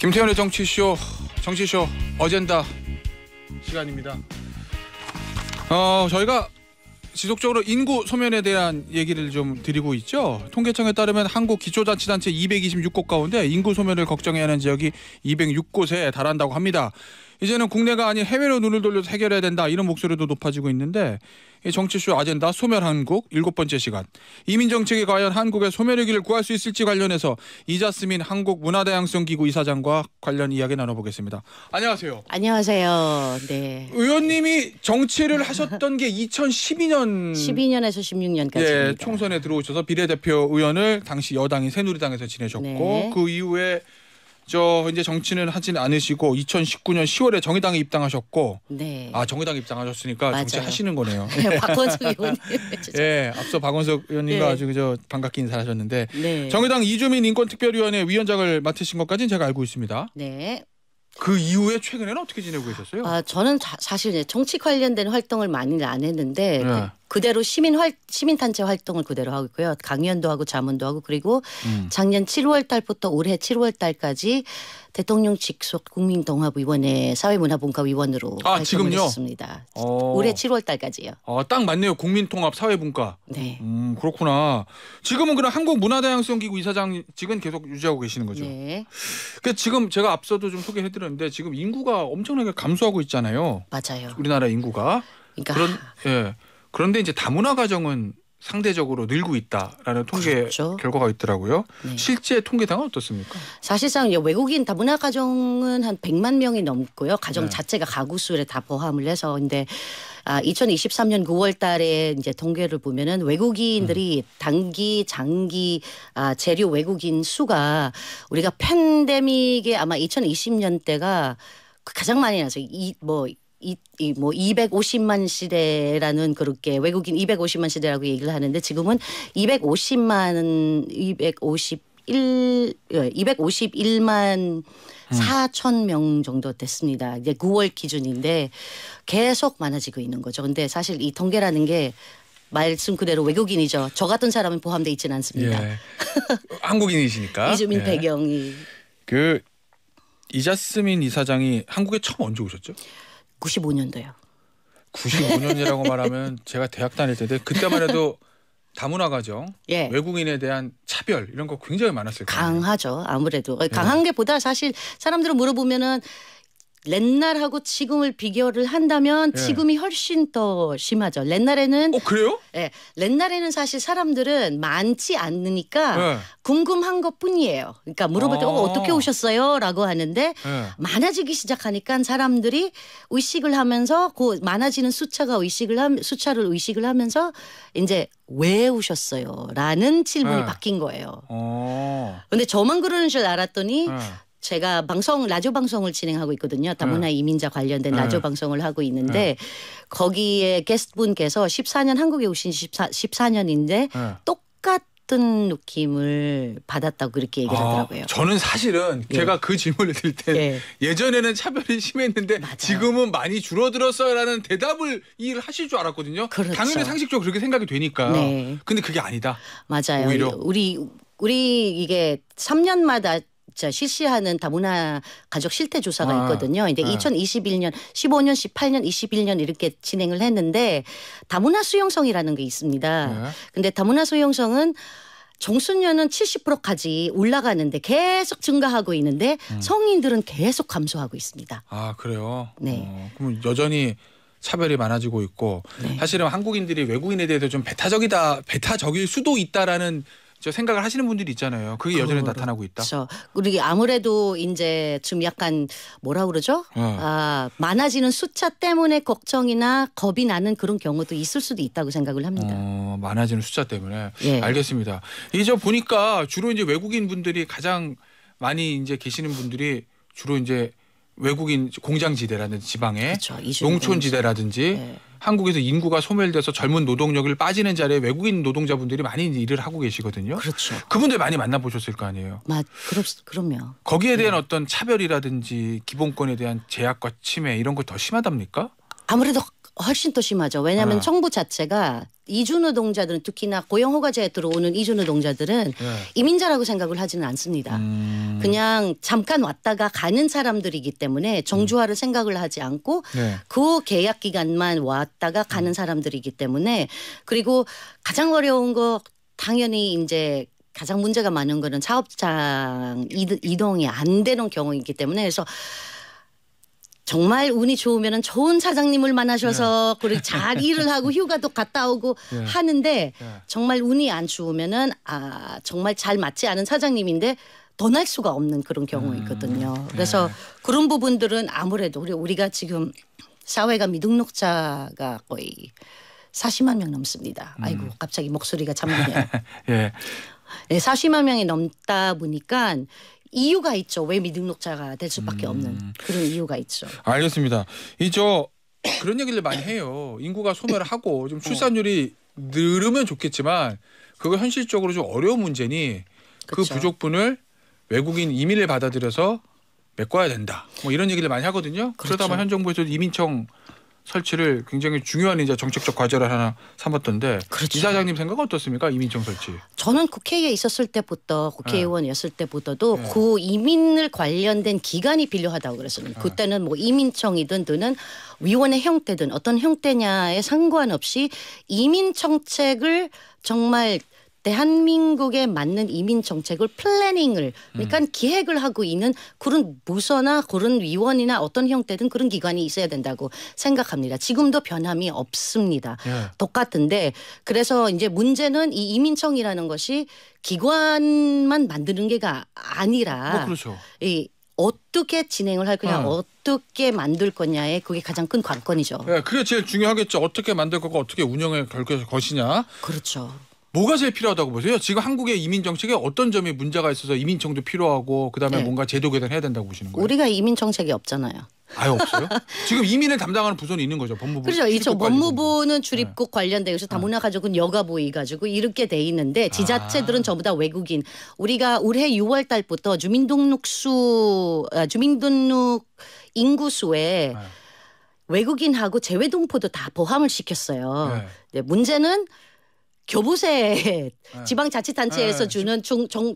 김태현의 정치쇼 어젠다 시간입니다. 저희가 지속적으로 인구 소멸에 대한 얘기를 좀 드리고 있죠. 통계청에 따르면 한국 기초자치단체 226곳 가운데 인구 소멸을 걱정해야 하는 지역이 206곳에 달한다고 합니다. 이제는 국내가 아닌 해외로 눈을 돌려서 해결해야 된다, 이런 목소리도 높아지고 있는데, 이 정치쇼 아젠다 소멸 한국 7번째 시간, 이민 정책이 과연 한국의 소멸의 길을 구할 수 있을지 관련해서 이자스민 한국문화다양성기구 이사장과 관련 이야기 나눠보겠습니다. 안녕하세요. 안녕하세요. 네. 의원님이 정치를 하셨던 게 2012년 12년에서 16년까지입니다. 예, 총선에 들어오셔서 비례대표 의원을 당시 여당인 새누리당에서 지내셨고, 네. 그 이후에 이제 정치는 하진 않으시고 2019년 10월에 정의당에 입당하셨고, 네. 정의당 입당하셨으니까 맞아요. 정치 하시는 거네요. 네, 박원석 의원님. 예, 앞서 박원석 의원님과 네. 아주 반갑게 인사하셨는데, 네. 정의당 이주민 인권특별위원회 위원장을 맡으신 것까지는 제가 알고 있습니다. 네. 그 이후에 최근에는 어떻게 지내고 계셨어요? 저는 사실 이제 정치 관련된 활동을 많이는 안 했는데 네. 그대로 시민단체 활동을 그대로 하고 있고요. 강연도 하고 자문도 하고, 그리고 작년 7월 달부터 올해 7월 달까지 대통령 직속 국민통합위원회 사회문화분과위원으로 활동을 지금요? 했습니다. 올해 7월 달까지요. 딱 맞네요. 국민통합사회분과. 네. 그렇구나. 지금은 그럼 한국문화다양성기구 이사장직은 계속 유지하고 계시는 거죠? 네. 지금 제가 앞서도 좀 소개해드렸는데, 지금 인구가 엄청나게 감소하고 있잖아요. 맞아요. 우리나라 인구가. 그러니까 그런데 이제 다문화 가정은 상대적으로 늘고 있다라는 통계 그렇죠. 결과가 있더라고요. 네. 실제 통계상은 어떻습니까? 사실상 외국인 다문화 가정은 한 100만 명이 넘고요. 가정 네. 자체가 가구 수에 다 포함을 해서. 근데 2023년 9월 달에 이제 통계를 보면은 외국인들이 단기, 장기 재료 외국인 수가 우리가 팬데믹에 아마 2020년대가 가장 많이 나서 250만 시대라는, 그렇게 외국인 250만 시대라고 얘기를 하는데, 지금은 251만 4천 명 정도 됐습니다. 이제 9월 기준인데 계속 많아지고 있는 거죠. 근데 사실 이 통계라는 게 말씀 그대로 외국인이죠. 저 같은 사람은 포함되어 있지는 않습니다. 예. 한국인이시니까. 이주민 예. 배경이. 이자스민 이사장이 한국에 처음 언제 오셨죠? 95년도요. 95년이라고 말하면 제가 대학 다닐 때인데, 그때만 해도 다문화 가정, 예. 외국인에 대한 차별 이런 거 굉장히 많았을 거예요. 강하죠. 아무래도. 강한 게 보다 사실 사람들은 물어보면은 옛날하고 지금을 비교를 한다면 예. 지금이 훨씬 더 심하죠. 옛날에는 그래요? 예, 옛날에는 사실 사람들은 많지 않으니까 예. 궁금한 것뿐이에요. 그러니까 물어볼 때 어떻게 오셨어요?라고 하는데 예. 많아지기 시작하니까 사람들이 의식을 하면서 그 많아지는 숫차를 의식을 하면서 이제 왜 오셨어요?라는 질문이 예. 바뀐 거예요. 어. 근데 저만 그러는 줄 알았더니 예. 제가 라디오 방송을 진행하고 있거든요. 다문화 이민자 관련된 라디오 방송을 하고 있는데 거기에 게스트분께서 14년 한국에 오신 14년인데 똑같은 느낌을 받았다고 그렇게 얘기를 하더라고요. 저는 사실은 제가 그 질문을 드릴 때 예전에는 차별이 심했는데 맞아요. 지금은 많이 줄어들었어요라는 대답을 하실 줄 알았거든요. 그렇죠. 당연히 상식적으로 그렇게 생각이 되니까. 네. 근데 그게 아니다. 맞아요. 오히려. 우리 이게 3년마다 실시하는 다문화 가족 실태 조사가 있거든요. 이제 2021년, 15년, 18년, 21년 이렇게 진행을 했는데 다문화 수용성이라는 게 있습니다. 근데 다문화 수용성은 청소년은 70%까지 올라가는데 계속 증가하고 있는데 성인들은 계속 감소하고 있습니다. 그래요? 네. 그럼 여전히 차별이 많아지고 있고, 네. 사실은 한국인들이 외국인에 대해서 좀 배타적일 수도 있다라는 생각을 하시는 분들이 있잖아요. 그게 여전히 나타나고 있다. 그렇죠. 우리 아무래도 이제 좀 약간 뭐라 그러죠? 많아지는 숫자 때문에 걱정이나 겁이 나는 그런 경우도 있을 수도 있다고 생각을 합니다. 많아지는 숫자 때문에. 예. 알겠습니다. 이제 보니까 주로 이제 외국인 분들이 가장 많이 이제 계시는 분들이 주로 이제 외국인 공장지대라든지 지방에, 그렇죠. 농촌지대라든지 한국에서 인구가 소멸돼서 젊은 노동력을 빠지는 자리에 외국인 노동자분들이 많이 일을 하고 계시거든요. 그렇죠. 그분들 많이 만나보셨을 거 아니에요. 그럼요. 거기에 대한 어떤 차별이라든지 기본권에 대한 제약과 침해 이런 거 더 심하답니까? 아무래도 훨씬 더 심하죠. 왜냐하면 아. 정부 자체가 이주노동자들은 특히나 고용허가제에 들어오는 이주노동자들은 예. 이민자라고 생각을 하지는 않습니다. 그냥 잠깐 왔다가 가는 사람들이기 때문에 정주화를 생각을 하지 않고 네. 그 계약 기간만 왔다가 가는 사람들이기 때문에 그리고 가장 어려운 거 당연히 이제 가장 문제가 많은 거는 사업장 이동이 안 되는 경우이기 때문에 그래서 정말 운이 좋으면 좋은 사장님을 만나셔서 그리고 잘 일을 하고 휴가도 갔다 오고 네. 하는데 네. 정말 운이 안 좋으면은 정말 잘 맞지 않은 사장님인데 떠날 수가 없는 그런 경우이거든요. 그래서 그런 부분들은 아무래도 우리가 지금 사회가 미등록자가 거의 40만 명 넘습니다. 아이고 갑자기 목소리가 잠기네요. 예. 네, 40만 명이 넘다 보니까 이유가 있죠. 왜 미등록자가 될 수밖에 없는 그런 이유가 있죠. 알겠습니다. 그런 얘기를 많이 해요. 인구가 소멸을 하고 좀 출산율이 늘으면 좋겠지만 그거 현실적으로 좀 어려운 문제니 그 그쵸. 부족분을 외국인 이민을 받아들여서 메꿔야 된다. 뭐 이런 얘기를 많이 하거든요. 그러다 보면 현 정부에서 이민청 설치를 굉장히 중요한 이제 정책적 과제를 하나 삼았던데 그렇죠. 이사장님 생각은 어떻습니까? 이민청 설치. 저는 국회에 있었을 때부터 국회의원이었을 때부터도 네. 그 이민을 관련된 기관이 필요하다고 그랬습니다. 그때는 뭐 이민청이든 드는 위원회 형태든 어떤 형태냐에 상관없이 이민 정책을 정말 대한민국에 맞는 이민 정책을 플래닝을 그러니까 기획을 하고 있는 그런 부서나 그런 위원이나 어떤 형태든 그런 기관이 있어야 된다고 생각합니다. 지금도 변함이 없습니다. 예. 똑같은데 그래서 이제 문제는 이 이민청이라는 것이 기관만 만드는 게가 아니라 뭐 그렇죠. 이 어떻게 진행을 할 거냐, 어떻게 만들 거냐에 그게 가장 큰 관건이죠. 예, 그게 제일 중요하겠죠. 어떻게 만들 거고 어떻게 운영을 걸 것이냐. 그렇죠. 뭐가 제일 필요하다고 보세요? 지금 한국의 이민 정책에 어떤 점이 문제가 있어서 이민청도 필요하고 그다음에 네. 뭔가 제도 개선해야 된다고 보시는 거예요? 우리가 이민 정책이 없잖아요. 아예 없어요? 지금 이민을 담당하는 부서는 있는 거죠. 법무부. 그렇죠. 이 출입국관리본부. 법무부는 출입국 관련돼 있어 다문화가족은 여가부에 가지고 이렇게 돼 있는데 지자체들은 전부 다 외국인. 우리가 올해 6월 달부터 주민등록 인구수에 외국인하고 재외동포도 다 포함을 시켰어요. 네. 네, 문제는 교부세 지방자치단체에서 네. 주는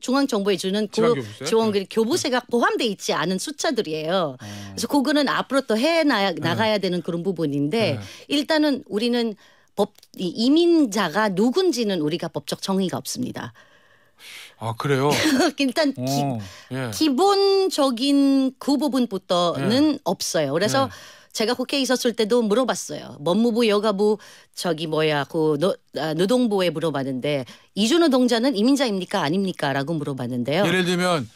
중앙정부에 주는 그 지방교부세? 지원금 교부세가 포함돼 있지 않은 숫자들이에요. 그래서 그거는 앞으로 또 나가야 되는 그런 부분인데 일단은 우리는 이민자가 누군지는 우리가 법적 정의가 없습니다. 아 그래요? 일단 예. 기본적인 그 부분부터는 없어요. 그래서 제가 국회에 있었을 때도 물어봤어요. 법무부 여가부 노동부에 물어봤는데 이주노동자는 이민자입니까 아닙니까?라고 물어봤는데요. 예를 들면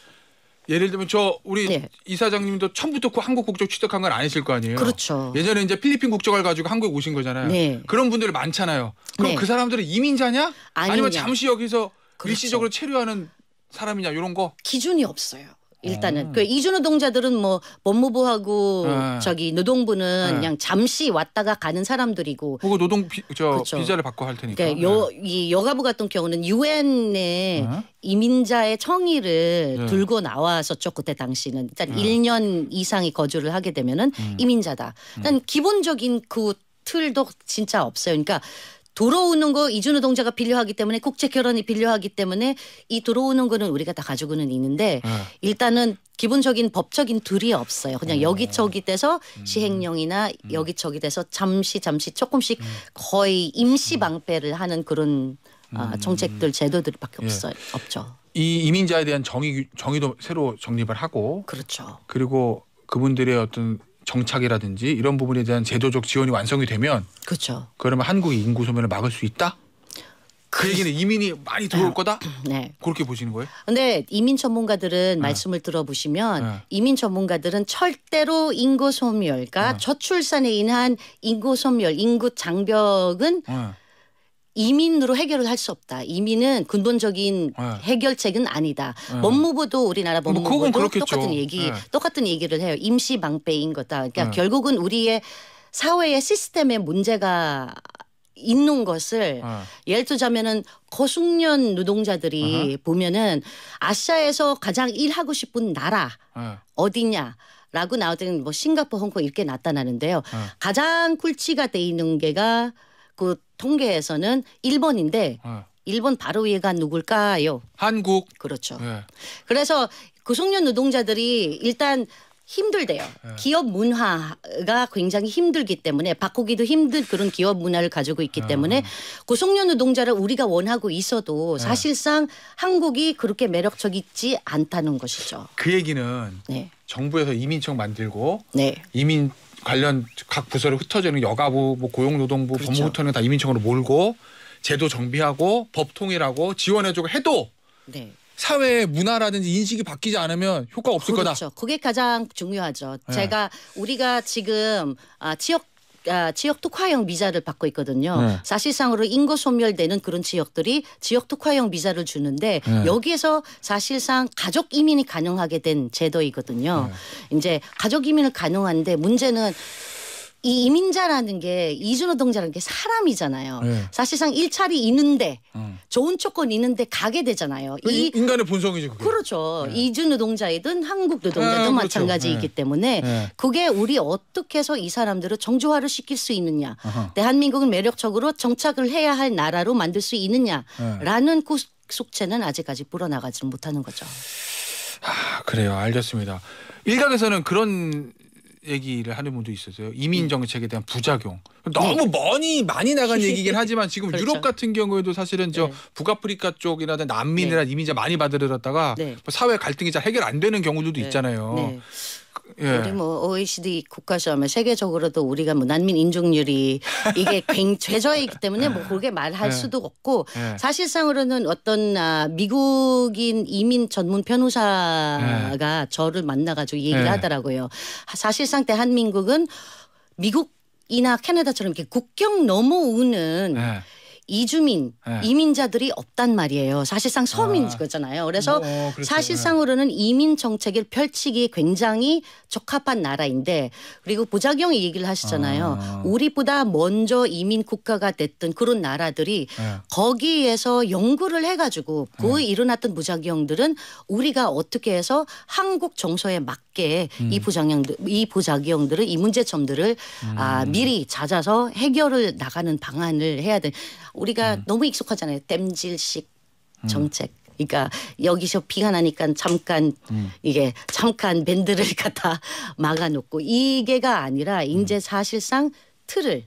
우리 이사장님도 처음부터 한국 국적 취득한 건 아니실 거 아니에요. 그렇죠. 예전에 이제 필리핀 국적을 가지고 한국에 오신 거잖아요. 네. 그런 분들 많잖아요. 그럼 네. 그 사람들은 이민자냐? 아니면 아니냐. 잠시 여기서 그렇죠. 일시적으로 체류하는 사람이냐 이런 거? 기준이 없어요. 일단은 그 이주노동자들은 뭐 법무부하고 노동부는 그냥 잠시 왔다가 가는 사람들이고 그거 그렇죠. 비자를 받고 할 테니까. 그러니까 이 여가부 같은 경우는 유엔에 이민자의 청의를 들고 나왔었죠. 그때 당시는 일단 1년 이상이 거주를 하게 되면은 이민자다. 일단 기본적인 그 틀도 진짜 없어요. 그러니까 들어오는 거 이주노동자가 필요하기 때문에 국제 결혼이 필요하기 때문에 이 들어오는 거는 우리가 다 가지고는 있는데 일단은 기본적인 법적인 틀이 없어요. 그냥 여기저기 돼서 시행령이나 여기저기 돼서 잠시 조금씩 거의 임시 방패를 하는 그런 정책들 제도들밖에 없죠. 이 이민자에 대한 정의도 새로 정립을 하고 그렇죠. 그리고 그분들의 어떤 정착이라든지 이런 부분에 대한 제도적 지원이 완성이 되면 그렇죠. 그러면 한국의 인구 소멸을 막을 수 있다? 그 얘기는 이민이 많이 들어올 거다? 네. 그렇게 보시는 거예요? 근데 이민 전문가들은 말씀을 들어보시면 이민 전문가들은 절대로 인구 소멸과 저출산에 인한 인구 소멸, 인구 장벽은 이민으로 해결을 할 수 없다. 이민은 근본적인 해결책은 아니다. 법무부도 우리나라 법무부도 똑같은 얘기를 해요. 임시 방패인 거다. 그러니까 결국은 우리의 사회의 시스템에 문제가 있는 것을 예를 들자면은 고숙련 노동자들이 보면은 아시아에서 가장 일하고 싶은 나라 어디냐? 라고 나올 때는 뭐 싱가포르, 홍콩 이렇게 나타나는데요. 가장 굴치가 돼 있는 게가 그 통계에서는 일본인데 일본 바로 위에가 누굴까요? 한국. 그렇죠. 예. 그래서 구속년 노동자들이 일단 힘들대요. 기업 문화가 굉장히 힘들기 때문에 바꾸기도 힘든 그런 기업 문화를 가지고 있기 때문에 구속년 노동자를 우리가 원하고 있어도 사실상 한국이 그렇게 매력적이지 않다는 것이죠. 그 얘기는 네. 정부에서 이민청 만들고 네. 이민 관련 각 부서를 흩어지는 여가부, 뭐 고용노동부, 그렇죠. 법무부처는 다 이민청으로 몰고 제도 정비하고 법 통일하고 지원해주고 해도 네. 사회의 문화라든지 인식이 바뀌지 않으면 효과가 없을 거다. 그렇죠. 그게 가장 중요하죠. 네. 우리가 지금 지역 특화형 비자를 받고 있거든요. 네. 사실상으로 인구 소멸되는 그런 지역들이 지역 특화형 비자를 주는데 네. 여기에서 사실상 가족 이민이 가능하게 된 제도이거든요. 이제 가족 이민을 가능한데 문제는 이 이민자라는 게 이주노동자라는 게 사람이잖아요. 네. 사실상 일자리 있는데 좋은 조건 있는데 가게 되잖아요. 인간의 본성이죠. 그게. 그렇죠. 네. 이주노동자이든 한국 노동자든 그렇죠. 마찬가지이기 네. 때문에 네. 그게 우리 어떻게 해서 이 사람들을 정조화를 시킬 수 있느냐. 어허. 대한민국을 매력적으로 정착을 해야 할 나라로 만들 수 있느냐라는 그 숙제는 아직까지 풀어나가지는 못하는 거죠. 아, 그래요. 알겠습니다. 일각에서는 그런 얘기를 하는 분도 있었어요. 이민 정책에 대한 부작용. 너무 많이 나간 얘기긴 하지만 지금 그렇죠. 유럽 같은 경우에도 사실은 저 네. 북아프리카 쪽이라든 난민이나 이민자 많이 받으러다가 네. 뭐 사회 갈등이 잘 해결 안 되는 경우들도 있잖아요. 네. 예. 우리 뭐 OECD 국가시험에 세계적으로도 우리가 뭐 난민 인종률이 이게 최저이기 때문에 뭐 그렇게 말할 네. 수도 없고 네. 사실상으로는 어떤 미국인 이민 전문 변호사가 저를 만나가지고 얘기를 네. 하더라고요. 사실상 대한민국은 미국이나 캐나다처럼 이렇게 국경 넘어오는 네. 이주민, 네. 이민자들이 없단 말이에요. 사실상 서민 거잖아요. 그래서 그렇죠. 사실상으로는 이민 정책을 펼치기에 굉장히 적합한 나라인데 그리고 부작용의 얘기를 하시잖아요. 우리보다 먼저 이민 국가가 됐던 그런 나라들이 네. 거기에서 연구를 해가지고 그 일어났던 부작용들은 우리가 어떻게 해서 한국 정서에 맞게 이 부작용들을 이 문제점들을 미리 찾아서 해결을 나가는 방안을 해야 돼. 우리가 너무 익숙하잖아요. 땜질식 정책. 그러니까 여기서 비가 나니까 잠깐 밴드를 갖다 막아놓고 이게가 아니라 이제 사실상 틀을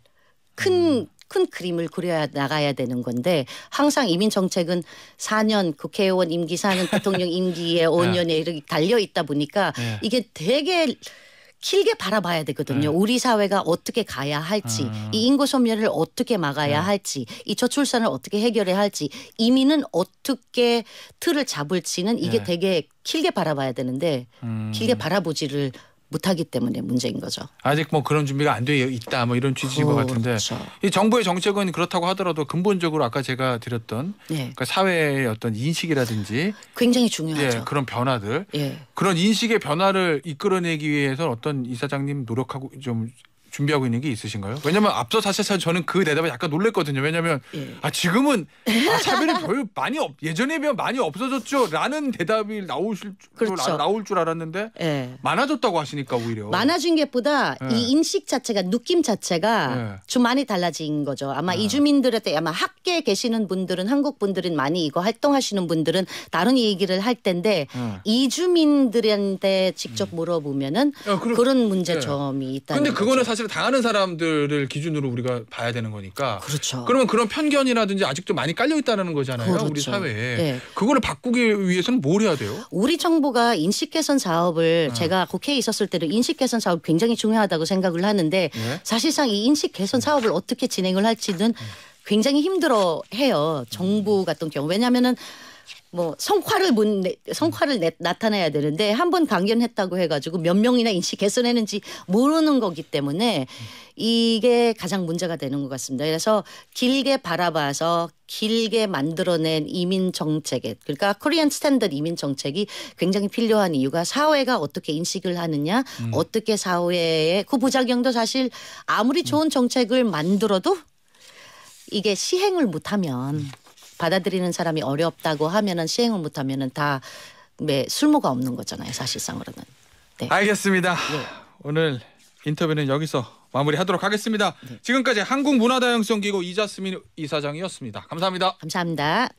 큰 그림을 그려 나가야 되는 건데 항상 이민 정책은 4년 국회의원 임기 4년 대통령 임기에 5년에 이렇게 달려 있다 보니까 이게 되게 길게 바라봐야 되거든요. 우리 사회가 어떻게 가야 할지, 이 인구 소멸을 어떻게 막아야 할지, 이 저출산을 어떻게 해결해야 할지, 이민은 어떻게 틀을 잡을지는 이게 되게 길게 바라봐야 되는데 길게 바라보지를 못하기 때문에 문제인 거죠. 아직 뭐 그런 준비가 안 돼 있다 뭐 이런 취지인 것 같은데 그렇죠. 이 정부의 정책은 그렇다고 하더라도 근본적으로 아까 제가 드렸던 그러니까 사회의 어떤 인식이라든지 굉장히 중요하죠. 그런 변화들 예. 그런 인식의 변화를 이끌어내기 위해서 어떤 이사장님 노력하고 좀 준비하고 있는 게 있으신가요? 왜냐하면 앞서 사실 저는 그 대답에 약간 놀랬거든요. 왜냐하면 지금은 차별이 별 많이 예전에 비하면 많이 없어졌죠라는 대답이 나올 줄 알았는데 많아졌다고 하시니까 오히려 많아진 것보다 이 인식 자체가 느낌 자체가 좀 많이 달라진 거죠. 아마 이주민들한테 아마 학계에 계시는 분들은 한국 분들은 많이 이거 활동하시는 분들은 다른 얘기를 할 텐데 이주민들한테 직접 물어보면은 그런 문제점이 있다는 근데 그거는 거죠. 사실 당하는 사람들을 기준으로 우리가 봐야 되는 거니까. 그렇죠. 그러면 그런 편견이라든지 아직도 많이 깔려 있다는 거잖아요. 그렇죠. 우리 사회에. 네. 그거를 바꾸기 위해서는 뭘 해야 돼요? 우리 정부가 인식 개선 사업을 제가 국회에 있었을 때도 인식 개선 사업 굉장히 중요하다고 생각을 하는데 사실상 이 인식 개선 사업을 어떻게 진행을 할지는 굉장히 힘들어해요. 정부 같은 경우. 왜냐하면은 뭐 성과를 나타내야 되는데 한 번 강연했다고 해가지고 몇 명이나 인식 개선했는지 모르는 거기 때문에 이게 가장 문제가 되는 것 같습니다. 그래서 길게 바라봐서 길게 만들어낸 이민 정책에 그러니까 코리안 스탠더드 이민 정책이 굉장히 필요한 이유가 사회가 어떻게 인식을 하느냐 어떻게 사회의 그 부작용도 사실 아무리 좋은 정책을 만들어도 이게 시행을 못하면 받아들이는 사람이 어렵다고 하면은 시행을 못하면은 다 쓸모가 없는 거잖아요. 사실상으로는. 네. 알겠습니다. 네. 오늘 인터뷰는 여기서 마무리하도록 하겠습니다. 네. 지금까지 한국문화다양성기구 이자스민 이사장이었습니다. 감사합니다. 감사합니다.